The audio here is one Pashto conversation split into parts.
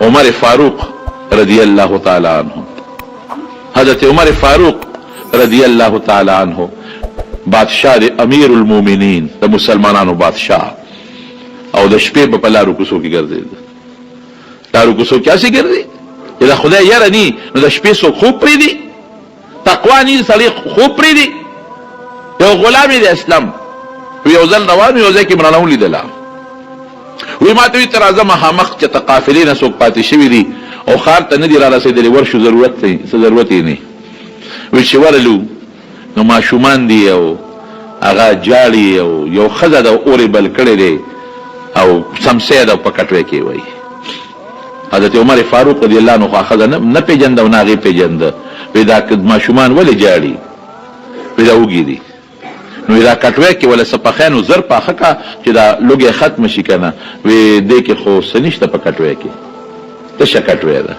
عمر فاروق رضی اللہ تعالی عنہ. حضرت عمر فاروق رضی اللہ تعالی عنہ بادشاہ د امیر المومنین د مسلمانانو بادشاہ او د شپې په لارو کوڅو کې ګرځي. لارو کوڅو کې اسې ګرځي چې د خدای یاره ني نو د شپې څوک خوب پرېږدي، تقوا ني سړی خوب پرېږدي. یو غلام د اسلام یو ځل روان یو ځای کې مړه ولیدله، وی ما ته وی تر اعظم مخامخ چې قافلې نه څوک پاتې شوي دي او ښار ته نه دي را رسېدلي، ورشو ضرورت دی څه ضرورت یې نه. وی چې ورلو نو ماشومان دي او هغه جاړي او یو ښځه د اورې بل کړی دی او سمسۍ ده په کټوۍ کې وایي. حضرت عمر فاروق رضی الله عنه خو ښځه نه پېژنده او نه هغې پېژنده. وی دا ماشومان ولې جاړي؟ وی دا وږي دي. نو دا کټوۍ کې ولا څه پخی نو زر پاخه کا چې دا لوږی ختم شي که نه. وی دې کې خو څه نشته په کټوۍ کې، تشه کټوۍ ده.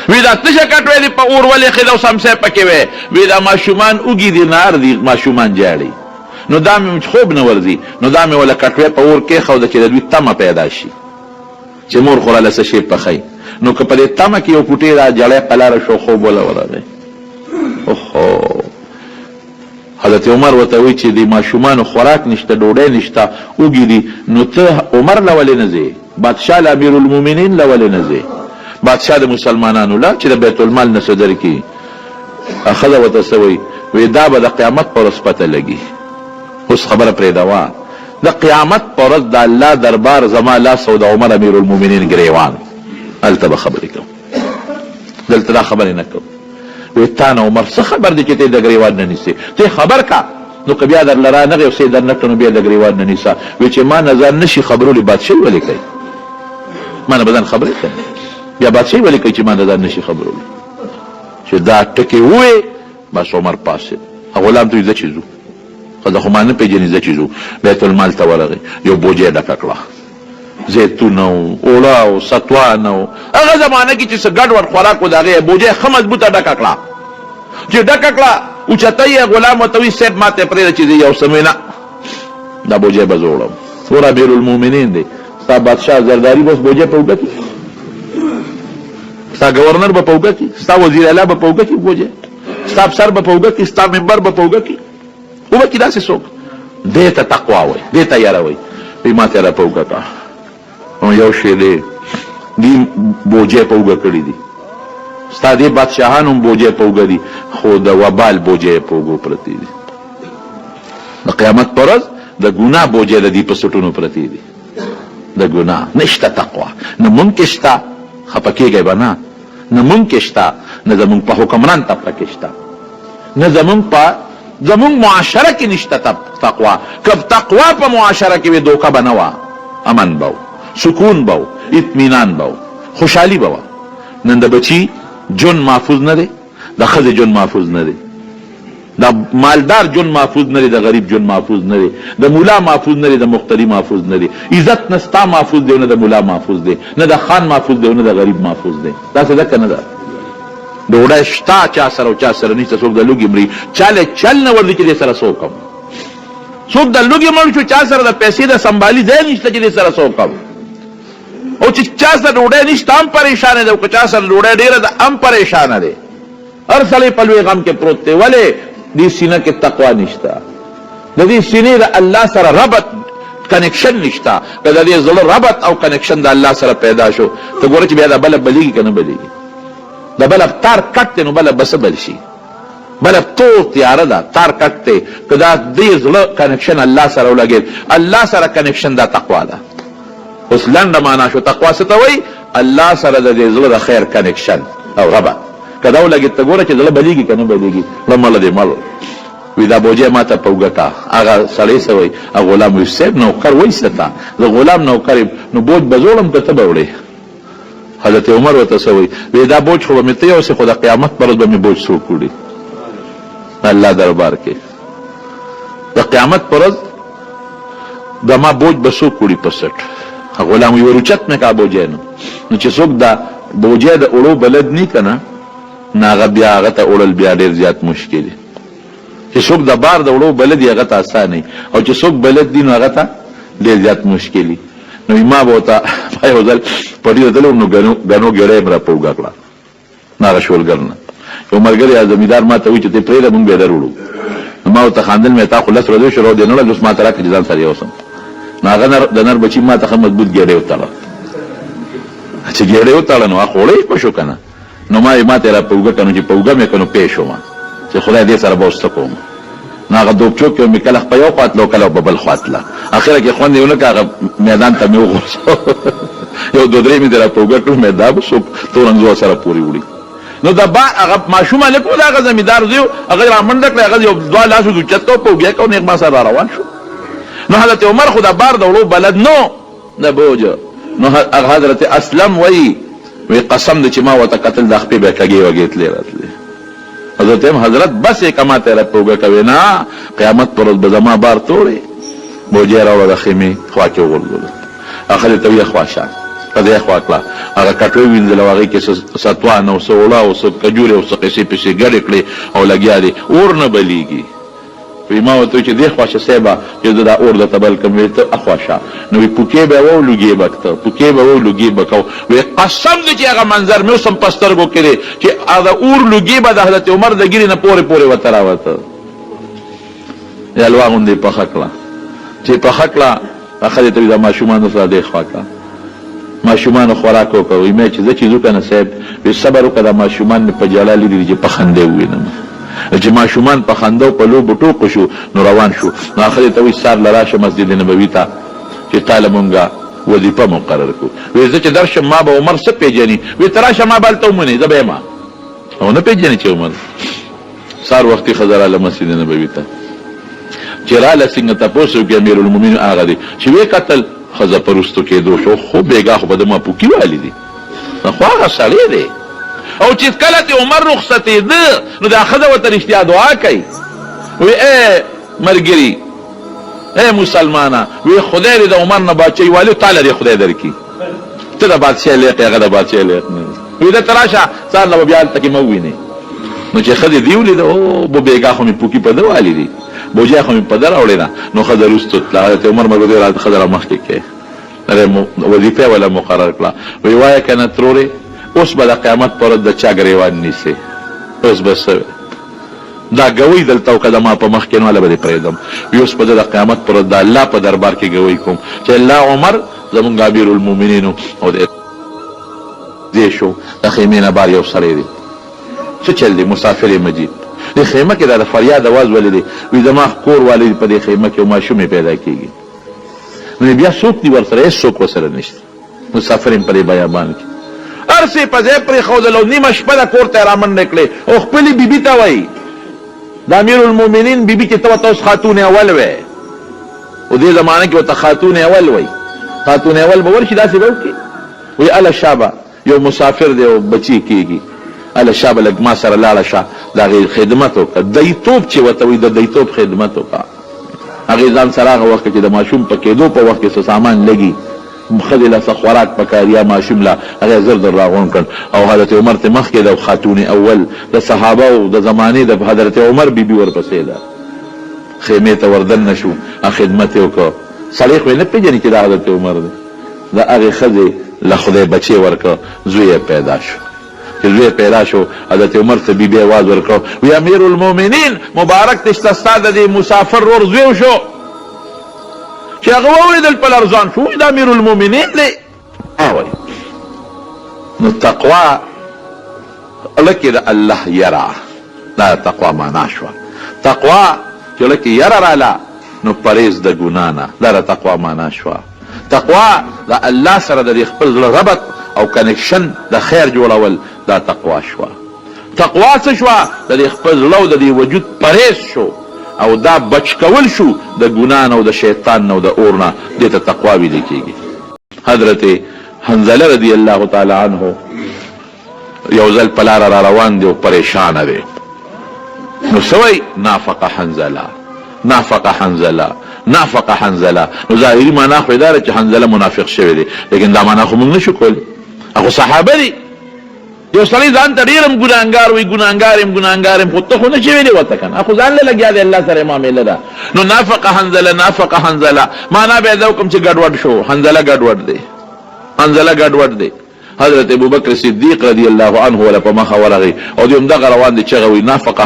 وی دا تشه کټوۍ دي په اور ولې ایښې ده او سمسۍ پکې وی. وی دا ماشومان اوږي دي نار دي ماشومان جاړي. نو دا مې خوب نه ورځي، نو دا مې ولا کټوۍ په اور کېښوده چې د دوی تمه پیدا شي چې مور خو راله څه شی پخی. نو که په دې تمه کې یو پوټې را جړی قلاره شو خوب وله ورغی. اوهو حضرت عمر ورته وی چې د ماشومانو خوراک نشته، ډوډۍ نشته، اوږي دي، نو ته عمر له ولې نه ځې؟ بادشاه له امیر المؤمنین له ولې نه ځې؟ بادشاه د مسلمانانو له چې د بیت المال نه څه درکړي. ښځه ورته څه وی؟ وی دا به د قیامت په ورځ پته لګي. اوس خبره پرېږده، د قیامت په ورځ د الله دربار زما لاس او د عمر امیر المؤمنین ګریوان، هلته به خبرې کوم، دلته دا خبرې نه کوم. وی تا نه عمر څه خبر دی چې ته د ګریوان نه نیسې؟ ته خبر کا نو که بیا در لرانغې او څه در نکړه نو بیا د ګریوان نه نیسه. وی چې ما نه ځان نشي خبرولی بادشاهي ولې کوي؟ ما نه به ځان خبرې کوي، بیا بادشاهي ولې کوي چې ما نه ځان نشي خبرولی؟ چې دا ټکې ووې بس عمر پاسېد. غلام ته وي ځه چې ځو، ښځه خو ما نه پېژني، ځه چې ځو. بیت المال ته ورغی، یو بوجۍ ډکه کړه، زیتون او اوړه او ستوان او هغه زمانه کې چې څه ګډوډ خوراک و د هغې بوجۍ ښه مضبوطه ډکه کړه. چې ډکه کړه اوچته یې غلام ورته وي صاحب ما ته پرېږده چې زه یو څه نه دا بوجۍ به زه وړم. ټول امیر المؤمنین دی، ستا بادشاه زرداري بس بوجۍ په اوږه کړي، ستا ګورنر به په اوږه کړي، ستا وزیر اعلی به په اوږه کړي بوجۍ، ستا افسر به په اوږه کړي، ستا ممبر به په اوږه کړي. اوږه کړي داسې څوک؟ دې ته تقوا وایي، دې ته یاره وایي. وایي ما ته یې را په اوږه کړه. یو شی دی دې بوجۍ په اوږه کړي دي، ستا دې بادشاهان هم بوجۍ په اوږه دي، خو د وبال بوجۍ په اوږو پرتې دي. د قیامت په ورځ د ګناه بوجۍ د دې په سټونو پرتې دي. د ګناه نشته تقوا، نه مونږ کې شته، خفه کېږئ به نه، نه مونږ کې شته، نه زمونږ په حکمران طبقه کې شته، نه زمونږ معاشره کې نشته تقوا. که تقوا په معاشره کې وي دوکه به نه وه، امن به و، سکون به و، اطمینان به و، خوشحالي به وه. نن د بچي جون محفوظ نه دی، د ښځې جون محفوظ نه دی، د مالدار جون محفوظ نه دی، د غریب جون محفوظ نه دی، د مولا محفوظ نه دی، د مختلي محفوظ نه دی. عزت نه ستا محفوظ دی نه د مولا محفوظ دی، نه د خان محفوظ دی نه د غریب محفوظ دی. داسې ده که نه ده؟ ډوډۍ شته چا سره او چا سره نشته. څوک د لوږې مري، چاله چل نه ورځي چې دې سره څه وکړم. څوک د لوږې مړ شو، چا سره د پیسې د سنبالي ځای نشته چې دې سره څه وکړم. او چې چا سره ډوډۍ نشته هم پریشانه دی، او که چا سره ډوډۍ ډېره ده هم پریشانه دی. هر سړی په لوی غم کې پروت دی. ولې؟ دې سینه کې تقوا نشته، د دې سینې د الله سره ربط کنیکشن نشته. که د دې زړه ربط او کنیکشن د الله سره پیدا شو، ته ګوره چې بیا دا بلب بلیږي که نه بلیږي. د بلب تار کټ دی نو بلب به څه بل شي؟ بلب تور تیاره ده، تار کټ دی. که دا دې زړه کنیکشن الله سره ولګېد، الله سره کنیکشن دا تقوا ده. اوس لنډه معنا شو تقوا څه ته وایي؟ الله سره د دې زړه د خیر کنیکشن او ربط. که دا ولګېد ته ګوره چې زړه بلیږي که نه بلیږي. مړه دې مړ وي دا بوجۍ ما ته په اوږه کا. هغه سړی څه وایي؟ هغه غلام وایي صاحب نوکر وایي څه ته؟ زه غلام نوکر یم، نو بوج به زه وړم که ته به وړې؟ حضرت عمر ورته څه وایي؟ وایي دا بوج خو به مې ته یوسې، خو د قیامت په ورځ به مې بوج څوک وړي؟ الله دربار کې د قیامت په ورځ د ما بوج به څوک وړي په سټ؟ غلام وایي وروچت مې کا بوجۍ نه. نو چې څوک دا بوجۍ د اوړو بلد نی که نه، نو هغه بیا هغه ته وړل بیا ډېر زیات مشکل دی. چې څوک د بار د وړو بلد وي هغه ته اسان وي، او چې څوک بلد دي نو هغه ته ډېر زیات مشکل وي. نو ما به ورته یو ځل پټي ته تللم نو ګنو ګېډۍ مې راپه اوږه کړه ناره شولګر نه. یو ملګری زمیندار ما ته وایي چې ته پرېږده موږ به یې دروړو. نو ما ورته خندل مې تا خو 10 ورځې شو دې نه اوس ما ته راکړه چې ځان سره یوسم. نو هغه د نر بچي ما ته ښه مضبوط ګېډۍ وتړه. چې ګېډۍ وتړه نو هغه خوړی په شو که نه. نو ما ته یې راپه اوږه کړه نو چې په اوږه مې کړه نو پې شوم چې خدای دې سره به اوس څه کوم. نو هغه دوبچوک کې مې کله په یو خوا تله او کله په بل خوا تله. اخره کې خوند یې ونه کړه هغه میدان ته مې وغورځاو. یو 2-3 مې دې راپه اوږه کړل مې دا به څوک تورنځو سره پورې وړي. نو د هغه ماشوم هلک و د هغه زمیندار زوی هغه را منډه کړه هغه یو 2 لاسو د اوچت کړه په اوږه یې کړه نېغ ما سره را روان شو. نو حضرت عمر خو د بار د وړو بلد نو د بوجه. نو حضرت اسلم وی قسم دی چې ما ورته کتل د خپې به کږې وږې تلې راتلې. حضرت بس یې کما ته په اوږه کوي نه قیامت پر ورځ به زما بار توړې. بوجه یې راوړه د خیمې خوا کې وغورځوله. هغه ته ویې خوا شه په دې خوا کړه. هغه کټوۍ وینځله او هغې کې څه ستوان او څه اوړه او څه کجورې او څه قیسې پیسې ګډې کړې او لګیا دي اور نه بلیږي. وی ما ورته چې دې خوا شه صیبه چې زه دا اور درته بل کړم. وی ته اخوا شه. نو وی پوکې به وو لوګې به کته پوکې به وو لوګې به کو. وی قسم دی چې هغه منظر مې اوس هم په سترګو کې دی چې هغه اور لوګې به د حضرت عمر د ګیرې نه پورې پورې ورته راوته. یالوا غوندې پخه کړه چې پخه کړه ښځې ته وي د ماشومانو سره دې خوا کړه. ماشومانو خوراک وکړه. وی مې چې زه چې ځو که نه صاحب وی صبر وکړه دا ماشومان مې په جلا لیدي چې په خندې ووینم. چې ماشومان په خندو په لوبو ټوکو شو نو روان شو. نو ښځې ته وایي سار له راشه مسجد نبوي ته چې تا له مونږه وظیفه مقرر کړو. وایي زه چې درشم ما به عمر څه پېژني. وایي ته راشه ما به هلته ومونې زه به یم او نه پېژنې چې عمر. سار وختي ښځه راله مسجد نبوي ته چې راله څنګه تپوس وکړي امیرالمؤمنین هغه دی چې ویې کتل ښځه په وروستو کېدو شو. خو بېګا خو به د ما پوکي والي دي خو هغه سړی دی. او چې کله ته عمر رخصتېده نو دا ښځه ورته رښتیا دعا کوي. وی ای ملګري ای مسلمانه وی خدای دې د عمر نه بادشاهي والي تاله دې خدای درکړي. ته د بادشاه لیق هغه د بادشاه لیق نه وی دلته راشه سهار نه به بیا هلته کې مه ووینې. نو چې ښځې دې ولیده او بو بېګا خو مې پوکي په ده والي دي بوجۍ خو مې په ده راوړې ده. نو ښځه وروستو تله حضرت عمر مرګ دی راته ښځه را مخکې کړې وظیفه ولا مقرر کړه. وی وایه که نه ترورې اوس به د قیامت پر ورځ د چا ګریوان نیسې اوس به څه دا ګوی دلته وکړه د ما په مخ کې نو هله به دې پرېږدم. وي اوس به زه د قیامت پر ورځ د الله په دربار کې ګوی کوم چې الله عمر زمونږ امیرالمؤمنینو او دې شو د خیمې نه بار یو سړی دی څه چل دی مسافر مجید دې خیمه کې دا د فریاد اواز ولې دی. وي زما کور والی په دې خیمه کې یو ماشوم یې پیدا کېږي. نو بیا څوک دي ورسره هېڅ څوک ورسره نشته. مسافر یې په دې بیابان کې هر څه په ځای پرېښودل او نیمه شپه ده کور ته یې رامنډې کړې او خپلې بیبي ته وایي د امیرالمؤمنین بیبي چې ته ورته اوس خاتون اول وی او دې زمانه کې ورته خاتون اول وایي. خاتون اول به ورشي داسې به وکړي. وایي اله شابه یو مسافر دی او بچی کېږي اله شابه لږ ما سره لاړه شه د هغې خدمت وکړه. دیتوب چې ورته وایي د دیتوب خدمت وکړه. هغې ځان سره هغه وخت چې د ماشوم په کېدو په وخت کې څه سامان لګي ښځې له څه خوراک پکار یا ماشوم له هغې زر در راغونډ کړ او حضرت عمر ته مخکې د خاتون اول د صحابهو د زمانې د حضرت عمر بیبي ورپسې ده. خیمې ته وردننه شو خدمت یې وکړه. سړی خو یې نه پېژني چې د حضرت عمر دی. د هغې ښځې له خدای بچی ورکړه زوی یې پیدا شو. چې زوی پیدا شو حضرت عمر ته بیبي اواز ورکړه وی امیرالمؤمنین مبارک دې شته ستا د دې مسافر ورور زوی شو چې هغه وویدل په لرزان شو د امیرالمؤمنین دی. وایي نو تقوا لکې د الله یره دا تقوا معنا شوه. تقوا چې لکې یره راله نو پرهیز د ګناه نه دا د تقوا معنا شوه. تقوا د الله سره د خپل زړه ربط او کنکشن د خیر جوړول دا تقوا شوه. تقوا څه شوه د خپل زړه او د وجود پرهیز شو او دا بچ کول شو د ګناه نه او د شیطان نه او د اور نه. دې ته تقوا ویل کېږي. حضرت حنظله رضی الله تعالی عنه یو ځل په لاره را روان دی او پریشانه دی. نو څه وایي نافق حنظله نافق حنظله نافق حنظله. نو ظاهري معنا خو یې دا ده چې حنظله منافق شوی دی لیکن دا معنا خو موږ نشو کولی. هغه صحابه دي یو سړی ځان ته ډېر هم ګناهګار وي، ګناهګار یم، خو ته خو نه چې ویلې ورته که نه، خو ځان له لګیا دی الله سره معامله ده. نو نافقه حنظله معنا به یې دا وکړم چې ګډوډ شو. حنظله ګډوډ دی. حضرت ابوبکر صدیق رضی الله عنه ولا په مخه ورغی او دوی همدغه روان دي چغه وي نافقه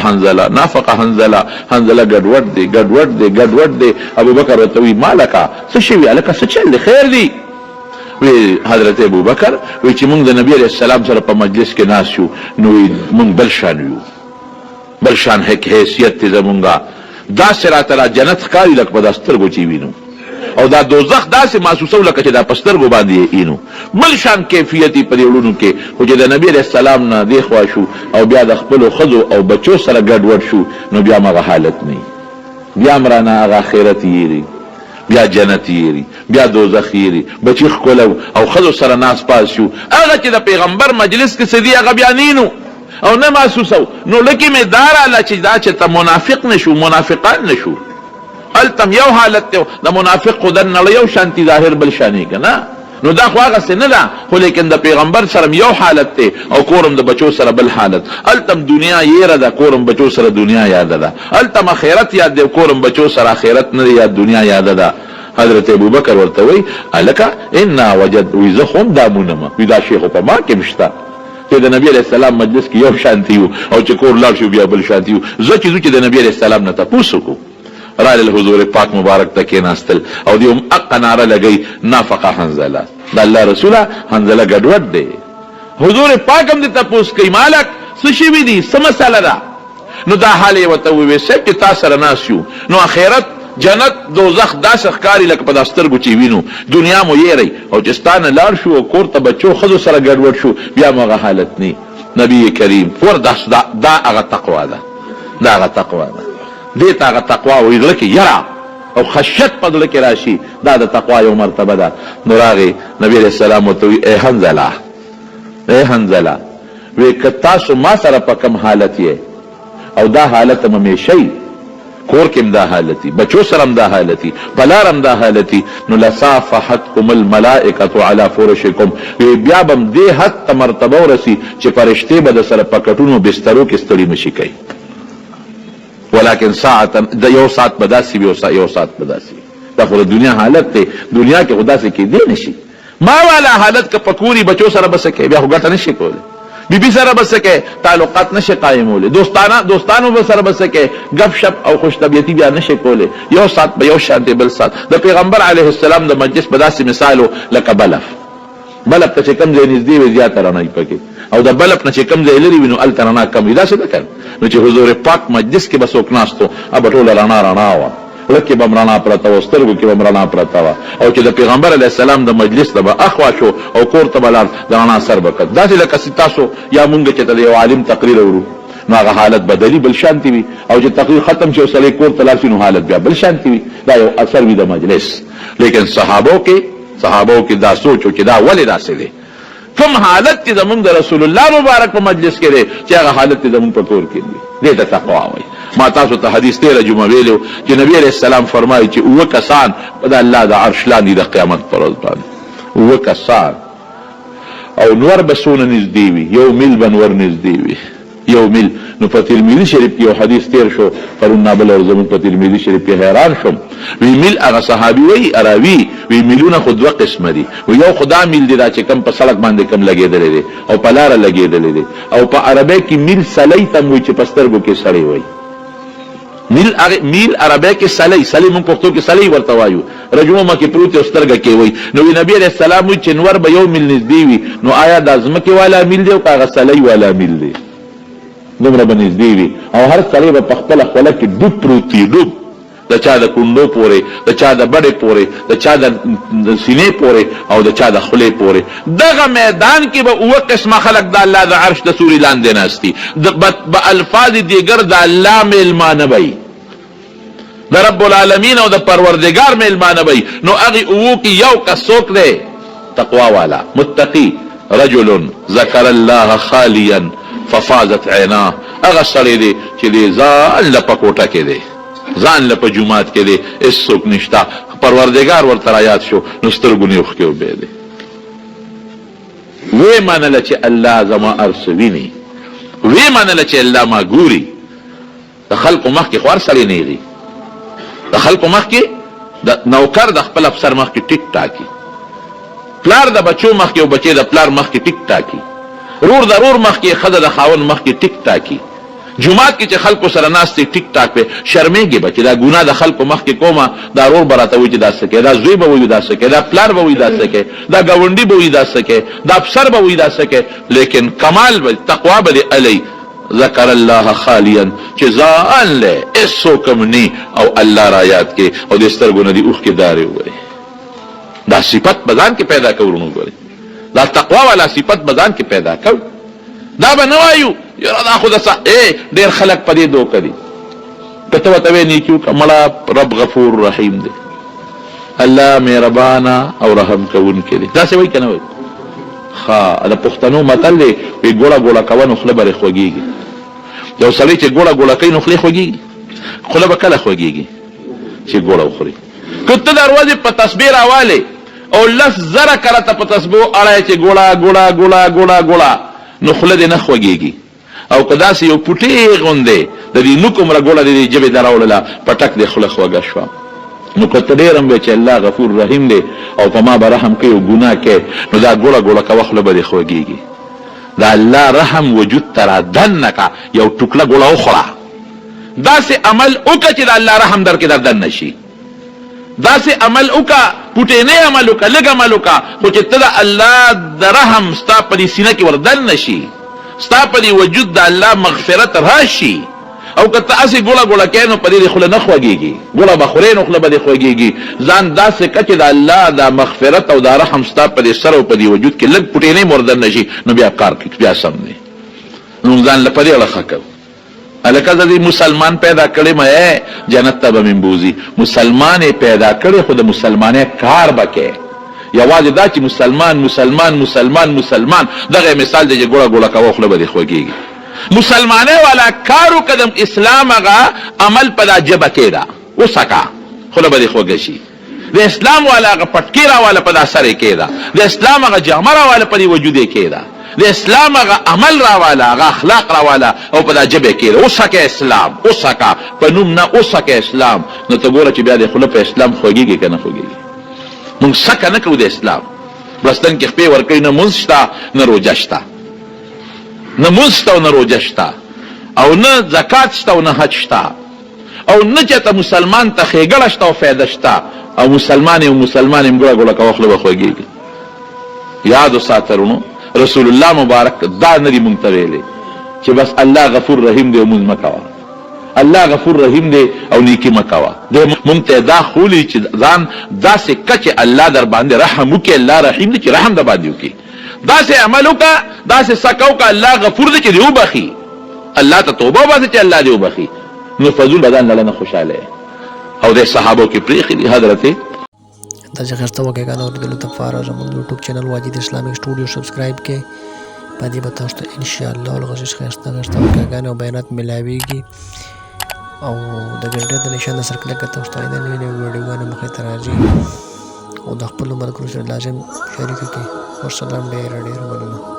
حنظله ګډوډ دی. ابوبکر ورته وی مالکه څه شوي هلکه څه چل دی خیر دی؟ وی حضرت ابوبکر وی چې موږ د نبی علیه السلام سره په مجلس کې ناست شو نو موږ بل شان حیثیت دی زمونږه، داسې راته را جنت ښکاري لکه په دا سترګو چې وینو، او دا دوزخ داسې محسوسو لکه چې دا په سترګو باندې اینو. بل شان کیفیت په دې وړونو کې. خو چې د نبی علیه السلام نه دې خوا شو او بیا د خپلو ښځو او بچو سره ګډوډ شو نو بیا مغه حالت نه، بیا مرانه هغه آخرت یېري، بیا جنت یېري، بیا دوزخ یېري، بچي ښکلو او ښځو سره ناس پاس شو. هغه چې د پیغمبر مجلس کې څه دي هغه بیا نینو او نه محسوسو. نو لکې مې دا راله چې دا چې ته منافق نه شو، منافقان نه شو. التم یو حالت ته د منافق خو دنه یو شانتی ظاهر بل شانی کنه، نو دا خو هغه څه نه ده، خو لیکن د پیغمبر سره یو حالت ته او کورم د بچو سره بل حالت. التم دنیا یېره ده، کورم بچو سره دنیا یاده ده. التم اخرت یاد ده، کورم بچو سره اخرت نه یاد دنیا یاده ده. حضرت ابوبکر ورته وی الکه انا وجد وی زه خو هم دا مونمه وی دا شیخ په ما کې مشته چې د نبی علیه السلام مجلس کې یو شانتی وو او چې کور لاړ شو بیا بل شانتی وو. زه چې د نبی علیه السلام نه تپوس وکړو رال حضور پاک مبارک ته کېناستل او دوی هم اقا ناره لګی نافقه حنظله د الله رسوله حنظله ګډوډ دی. حضور پاک هم دې تپوس کوي مالک څه شوي دي، څه مسله ده؟ نو دا حال یې ورته وویل صاحب چې تا سره ناست یو نو آخرت جنت دوزخ داسې ښکاري لکه په دا سترګو چې وینو، دنیا مو یېری او چې ستا نه لاړ شو او کور ته بچو ښځو سره ګډوډ شو بیا مو هغه حالت نه. نبی کریم دا هغه تقوا ده، دا هغه تقوا ده. دې ته هغه تقوا وایي زړه کې یره او خشیت په زړه کې راشي، دا د تقوا یو مرتبه ده. نو راغی نبی علیه السلام ورته وایي ای حنظله وی که تاسو ما سره په کوم حالت یې او دا حالت هم همیشئ، کور کې هم دا حالتي، بچو سره هم دا حالتي، پلار هم دا حالتي، نو لصافحتکم الملائکة علی فرشکم وی بیا به هم دې حد ته مرتبه ورسي چې فرشتې به د سره په کټونو بسترو کې ستړي نشي کوي. ولیکن ساعتا د یو ساعت به داسې وي یو ساعت به داسې وي. دا خو د دنیا حالت دی، دنیا کې خو داسې کېدی نشي. ما والا حالت که پکوري بچو سره بس کوي بیا خو ګټه نشي کولی، بیبي سره بس کوي تعلقات نشي قایمولی، دوستانو به سره بس کوي گپ شپ او خوش طبیعتي بیا نشي کولی. یو ساعت به یو شانتي بل ساعت. د پیغمبر علیه السلام د مجلس به داسې مثالو لکه بلف ته چې کم ځای نږدې وي زیاته رڼا پکې او د بلف نه چې کم ځای لرې وي نو هلته رڼا کم وي. داسې ده که نو چې حضور پاک مجلس کې به څوک ناست و به ټوله رڼا وه، لږ کې به هم رڼا پرته وه، سترګو کې به هم رڼا پرته وه. او چې د پیغمبر علیه السلام د مجلس ته به اخوا شو او کور ته به لاړ د رڼا سر به کړ. داسې لکه تاسو یا مونږ چې ته د یو عالم تقریر اورو نو هغه حالت بدلي بل شانتي وي، او چې تقریر ختم شي او سړی کور ته لاړ شي نو حالت بیا بل شانتي وي. دا یو اثر وي د مجلس. لیکن صحابو کې دا سوچو چې دا ولې داسې دی، کوم حالت چې زمونږ د رسول الله مبارک په مجلس کې دی چې هغه حالت زمونږ په کور کې وي. دې ته تقوا وایي. ما تاسو ته حدیث 13 جمعه ویلو چې نبی علیہ السلام فرمایي چې اوه کسان په الله د عرش لاندې د قیامت پر ورځ باندې، اوه کسان او نور به څونه نږدې وي، یو میل به نور نږدې وي، یو میل. نو په ترمذي شریف کې یو حدیث تیر شو پرون نابل او زمون په ترمذي شریف کې حیران شم. وی میل هغه صحابي وی اراوی وی میلونه خو دوه قسمه دي، و یو خدا میل دی دا چې کم په سړک باندې کم لګېدلې دي او په لاره لګېدلې دي، او په عربی کې میل سلی تم وی چې په سترګو کې سړی وی. میل عربی کې سلی مونږ پښتو کې سلی ورته وایو، رجومه کې پروت او سترګه کې وی. نو نبی علیہ السلام وی چې نور به یو میل نږدې وي، نو آیا د ځمکې والا میل دی او هغه سلی والا میل دی؟ دومره به نږدې وي او هر سړی به په خپله خوله کې ډوب پروت وي، ډوب د چا د کونډو پورې، د چا د بډې پورې، د چا د سینې پورې او د چا د خولې پورې. دغه میدان کې به اوه قسمه خلک د الله د عرش د سوري لاندې ناستي، به الفاظ دیگر د الله میلمانه وي، د رب العالمین او د پروردگار میلمانه وي. نو هغې اوو کې یو کس څوک دی؟ تقوا والا متقي، رجل ذکر الله خالیا ففاضت عیناه. هغه سړی دی چې دی ځان له په کوټه کې دی، ځان له په جومات کې دی، هېڅوک نشته، پروردګار ورته رایاد شو نو سترګو نه اوښکې وبهېدې. وی منله چې الله زما ارس ویني، وی منله چې الله ما ګوري. د خلقو مخکې خو هر سړی نیغي، د خلقو مخکې د نوکر د خپل افسر مخکې ټیک ټاکي، پلار د بچو مخکې او بچی د پلار مخکې ټیک ټاکي، رور د رور مخکې ښځه د خاوند مخکې ټیک ټاکي. جمعات کې چې خلکو سره ناست ټیک ټاک په شرمېږي به چې دا ګناه د خلکو مخکې کومه، دا رور به راته وایي چې دا څه کوي، دا زوی به وایي دا څه کوي، دا پلار به وایي دا څه کوي، دا ګاونډي به وایي دا څه کوي، دا افسر به وایي دا څه کوي. لیکن کمال به تقوا به دې علی ذکر الله خالیا چې ځان له هېڅوک هم ني او الله را یاد کې او د سترګو نه دې اوښکې دارې ووایي. دا صفت به ځان کې پیدا کوو. ورونو ګورئ، دا تقوا والا صفت به ځان کې پیدا کوو. دا به نه وایو یاره دا خو د ډېر خلک په دې دوکه دي. که ته ورته وایې نیکي وکړه، مړه رب غفور رحیم دی، الله مهربانه او رحم کوونکی دی. داسې وایي که نه وایي؟ ښه، د پښتنو متل دی، وایي ګوړه ګوړه کوه نو خوله به خوږېږي. یو سړی چې ګوړه ګوړه کوي نو خولې خوږېږي، خوله به کله خوږېږي؟ چې ګوړه وخوري. که ته د ورځې په تسبیح راوالې او 10,000 کرته په تسبیح اړی چې ګوړه ګوړه ګوړه ګوړه ګوړه نو خوله دې نه خوږېږي. او که داسې یو پوټې غوندې د دې نوک عمره ګوړه د دې ژبې ته راوړله، پټک دې خوله خوږه شوه. نو که ته ډېر هم وایې چې الله غفور رحیم دی او په ما به رحم کوي او ګناه کوي، نو دا ګوړه ګوړه کوه خوله به دې خوږېږي. د الله رحم وجود ته را دننه که، یو ټوکله ګوړه وخوړه. داسې عمل وکړه چې د الله رحم در کې در دننه شي. داسې عمل وکړه، پوټینی عمل وکړه، لږ عمل وکړه، خو چې ته د الله د رحم ستا په دې سینه کې ور دننه شي، ستا په دې وجود د الله مغفرت راشي. او که ته هسې ګوړه ګوړه کوې نو په دې خوله نه خوږېږي، ګوړه به خورې نو خوله به دې خوږېږي. ځان داسې کړه چې د الله د مغفرت او د رحم ستا په دې سر او په دې وجود کې لږ پوټینی م ور دننه شي، نو بیا کار کوي، بیا سم دی. نو ځان له په دې اړه ښه کوو. هلکه زه دې مسلمان پیدا کړی مې جنت ته به مې بوځي. مسلمان یې پیدا کړی خو د مسلمانۍ کار به کوې. یوازې دا چې مسلمان مسلمان مسلمان مسلمان دغه مثال دی چې ګوړه ګوړه کوه خوله به دې خوږېږي. مسلمانۍ والا کار وکړه، د اسلام هغه عمل په دا ژبه کې ده وسکه، خوله به دې خوږه شي. د اسلام والا هغه پټکي راواله په دا سر یې کې ده، د اسلام هغه جامه راواله په دې وجود یې کې ده، د اسلام هغه عمل راواله، هغه اخلاق راواله او په دا ژبه کې ده. وسکه اسلام، وسکه په نوم نه، وسکه اسلام. نو ته ګوره چې بیا د خوله په اسلام خوږېږي که نه خوږېږي. مونږ سکه نه کوو د اسلام. بلستان کې خپې ورکوي، نه مونځ شته نه روژه شته، نه مونځ شته او نه روژه شته، او نه زکات شته او نه حج شته، او نه چېرته مسلمان ته ښېګړه شته او فایده شته، او مسلمان او مسلمان یم ګوړه ګوړه کوه خوله به خوږېږي. یاد وساته ورونو، رسول الله مبارک دا نه دي مونږ ته ویلې چې بس الله غفور رحیم دی او مونځ مه کوه، الله غفور رحیم دی او نیکي مه کوه. دی مونږ ته دا ښولي چې ځان داسې کړه چې الله در باندې رحم وکړي. الله رحیم دی چې رحم در باندې وکړي. داسې عمل وکړه، داسې سکه وکړه، الله غفور دی چې دې وبخي، الله ته توبه وباسه چې الله دې وبخي. نو فضول بدن له نه خوشحاله او د صحابو کې پرېښي دي. حضرت دا چې خرڅه وکړئ که نه اورېدلو دپاره زموږ یوټیوب چینل واجد اسلامیک سټوډیو سبسکرایب کړئ. په دې به تاسو ته انشاءالله العزیز ښایسته ښایسته واقعګانې او بیانات میلاویږي. او د ګنټې د نشان د سر کلک کړه تاسو ته نوې نوې ویډیوګانې مخې ته راځي. او د خپلو ملګرو سره لازم شریکه کړئ. والسلام، ډېر ډېر مننه.